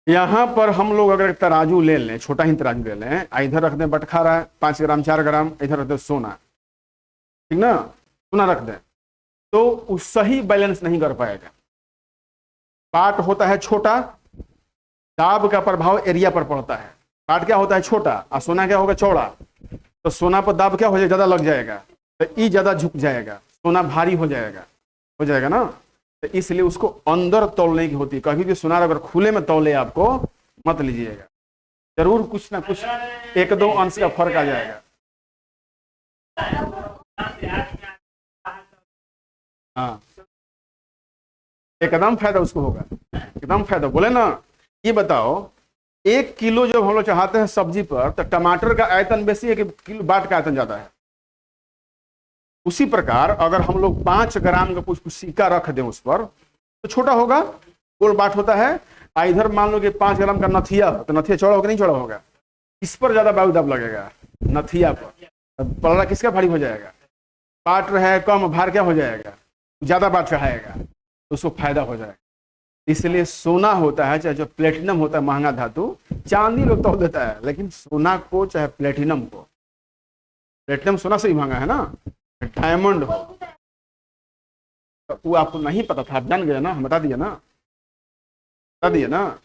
यहां पर हम लोग अगर तराजू ले लें, छोटा ही तराजू ले लें, इधर रख दें बटखारा 5 ग्राम 4 ग्राम, इधर रख दें सोना, ठीक ना, सोना रख दें, तो उस सही बैलेंस नहीं कर पाएगा। पार्ट होता है छोटा, दाब का प्रभाव एरिया पर पड़ता है। पार्ट क्या होता है? छोटा, और सोना क्या होगा? चौड़ा। तो सोना पर दाब क्या हो जाएगा? ज्यादा लग जाएगा, तो ई ज्यादा झुक जाएगा, सोना भारी हो जाएगा ना। तो इसलिए उसको अंदर तौलने की होती है। कभी भी सोनार अगर खुले में तौले आपको मत लीजिएगा, जरूर कुछ ना कुछ 1-2 अंश का फर्क आ जाएगा। हाँ, एकदम फायदा उसको होगा, एकदम फायदा। बोले ना, ये बताओ 1 किलो जब हम लोग चढ़ाते हैं सब्जी पर, तो टमाटर का आयतन बेसी है कि किलो बाट का आयतन ज्यादा है? उसी प्रकार अगर हम लोग 5 ग्राम का कुछ सिक्का रख दें उस पर, तो छोटा होगा, गोल बाट होता है। इधर मान लो कि 5 ग्राम का नथिया हो, तो नथिया चौड़ा होगा नहीं चौड़ा होगा? इस पर ज्यादा वायु दाब लगेगा, नथिया पर। पलड़ा किसका भारी हो जाएगा? पाट रहे कम, भार क्या हो जाएगा? ज्यादा बात चढ़ाएगा, तो उसको फायदा हो जाएगा। इसलिए सोना होता है, चाहे जो प्लेटिनम होता है महंगा धातु, चांदी लोग तोल देता है, लेकिन सोना को चाहे प्लेटिनम को, प्लेटिनम सोना से ही महंगा है ना, डायमंड हो, तो वो आपको नहीं पता था, आप जान गए ना, हम बता दिए ना।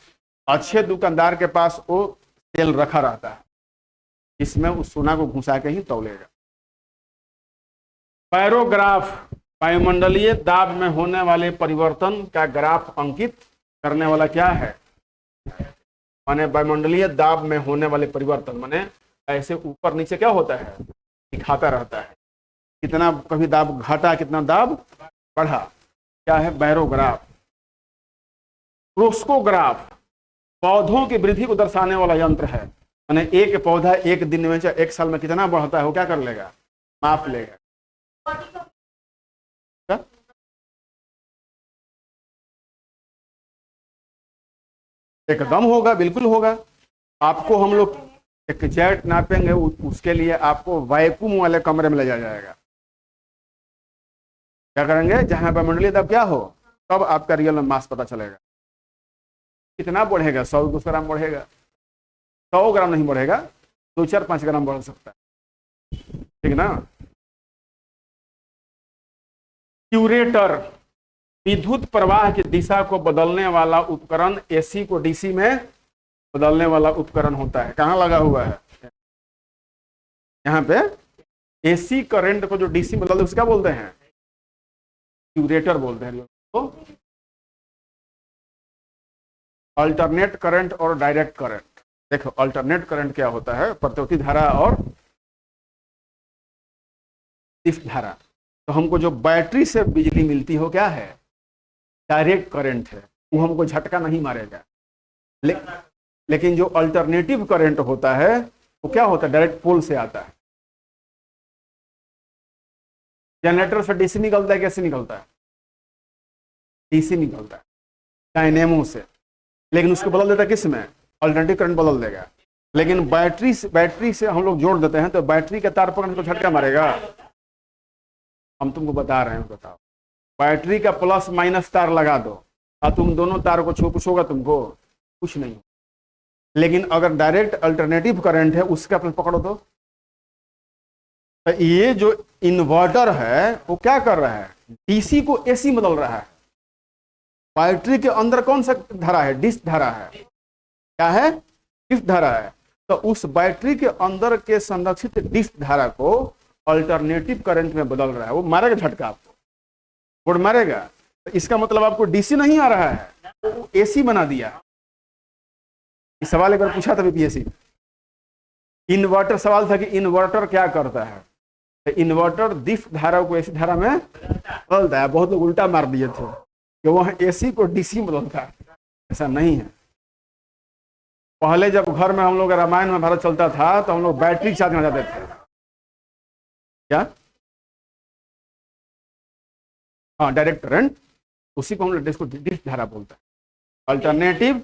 अच्छे दुकानदार के पास वो तेल रखा रहता है, इसमें उस सोना को घुसा के ही तौलेगा। पैरोग्राफ, वायुमंडलीय दाब में होने वाले परिवर्तन का ग्राफ अंकित करने वाला क्या है? माने वायुमंडलीय दाब में होने वाले परिवर्तन, माने ऐसे ऊपर नीचे क्या होता है? दिखाता रहता है, कितना कभी दाब घटा, कितना दाब बढ़ा, क्या है? बैरोग्राफ। क्रोस्कोग्राफ पौधों की वृद्धि को दर्शाने वाला यंत्र है, माने एक पौधा 1 दिन में चाहे 1 साल में कितना बढ़ता है, वो क्या कर लेगा? माप लेगा। एकदम होगा, बिल्कुल होगा। आपको हम लोग एक जेट नापेंगे, उसके लिए आपको वैक्यूम वाले कमरे में ले जाया जाएगा। क्या करेंगे? जहां वायुमंडलीय दाब क्या हो, तब आपका रियल मास पता चलेगा। कितना बढ़ेगा? 100-200 ग्राम बढ़ेगा, 100 ग्राम नहीं बढ़ेगा, 2-4-5 ग्राम बढ़ सकता है, ठीक ना। क्यूरेटर, विद्युत प्रवाह की दिशा को बदलने वाला उपकरण, एसी को डीसी में बदलने वाला उपकरण होता है। कहाँ लगा हुआ है? यहाँ पे एसी करंट को जो डीसी में बदलते हैं, उसको क्या बोलते हैं? क्यूरेटर बोलते हैं। तो अल्टरनेट करंट और डायरेक्ट करंट। देखो अल्टरनेट करंट क्या होता है? प्रतिवर्ती धारा और इस धारा। तो हमको जो बैटरी से बिजली मिलती हो क्या है? डायरेक्ट करंट है, वो हमको झटका नहीं मारेगा। लेकिन जो अल्टरनेटिव करंट होता है वो क्या होता है? डायरेक्ट पोल से आता है। जनरेटर से डीसी निकलता है, कैसे निकलता है? डीसी निकलता है डायनेमो से, लेकिन उसको बदल देता है किस में? अल्टरनेटिव करंट बदल देगा। लेकिन बैटरी से हम लोग जोड़ देते हैं, तो बैटरी के तार पकड़ को झटका मारेगा? हम तुमको बता रहे हैं, बताओ। बैटरी का प्लस माइनस तार लगा दो और तुम दोनों तार को छू, कुछ होगा तुमको? कुछ नहीं। लेकिन अगर डायरेक्ट अल्टरनेटिव करंट है, उसका पकड़ो तो ये जो इन्वर्टर है वो क्या कर रहा है? डीसी को एसी बदल रहा है। बैटरी के अंदर कौन सा धारा है? डिस्क धारा है। क्या है? डिस्क धारा है। तो उस बैटरी के अंदर के संरक्षित डिस्क धारा को अल्टरनेटिव करंट में बदल रहा है। वो मारेगा झटका, आपको बोर्ड मारेगा। तो इसका मतलब आपको डीसी नहीं आ रहा है, वो एसी बना दिया। इस सवाल एक बार पूछा था बीपीएससी, इन्वर्टर सवाल था कि इन्वर्टर क्या करता है? इन्वर्टर दिफ धारा को एसी धारा में बदलता है। बहुत लोग उल्टा मार दिए थे कि वह एसी को डीसी में बदलता है, ऐसा नहीं है। पहले जब घर में हम लोग रामायण महाभारत चलता था तो हम लोग बैटरी चार्ज में जाते थे, क्या, हाँ डायरेक्ट करंट, उसी को हम लोग इसको डिफ धारा बोलते हैं, अल्टरनेटिव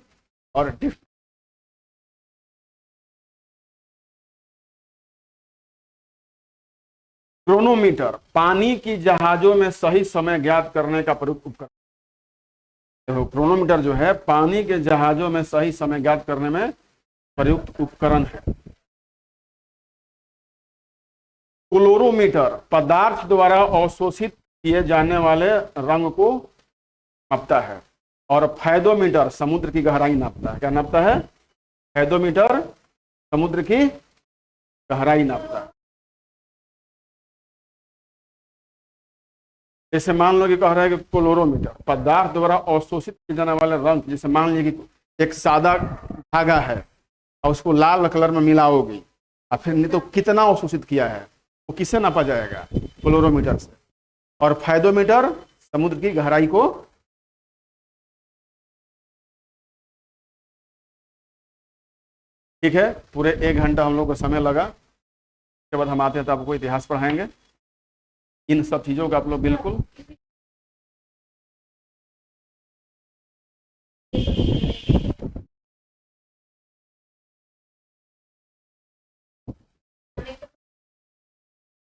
और डिफ। क्रोनोमीटर पानी की जहाजों में सही समय ज्ञात करने का प्रयुक्त उपकरण। देखो क्रोनोमीटर जो है पानी के जहाजों में सही समय ज्ञात करने में प्रयुक्त उपकरण है। क्लोरोमीटर पदार्थ द्वारा अवशोषित किए जाने वाले रंग को मापता है। और फैदोमीटर समुद्र की गहराई नापता है। क्या नापता है? फैदोमीटर समुद्र की गहराई नापता है। जैसे मान लो कि कह रहा है कि क्लोरोमीटर पदार्थ द्वारा अवशोषित किए जाने वाले रंग, जैसे मान लीजिए कि एक सादा धागा है और उसको लाल कलर में मिलाओगी और फिर नहीं तो कितना अवशोषित किया है वो किससे नापा जाएगा? क्लोरोमीटर से। और फैदोमीटर समुद्र की गहराई को। ठीक है, पूरे 1 घंटा हम लोग को समय लगा। उसके बाद हम आते हैं तो आपको इतिहास पढ़ाएंगे। इन सब चीजों का आप लोग बिल्कुल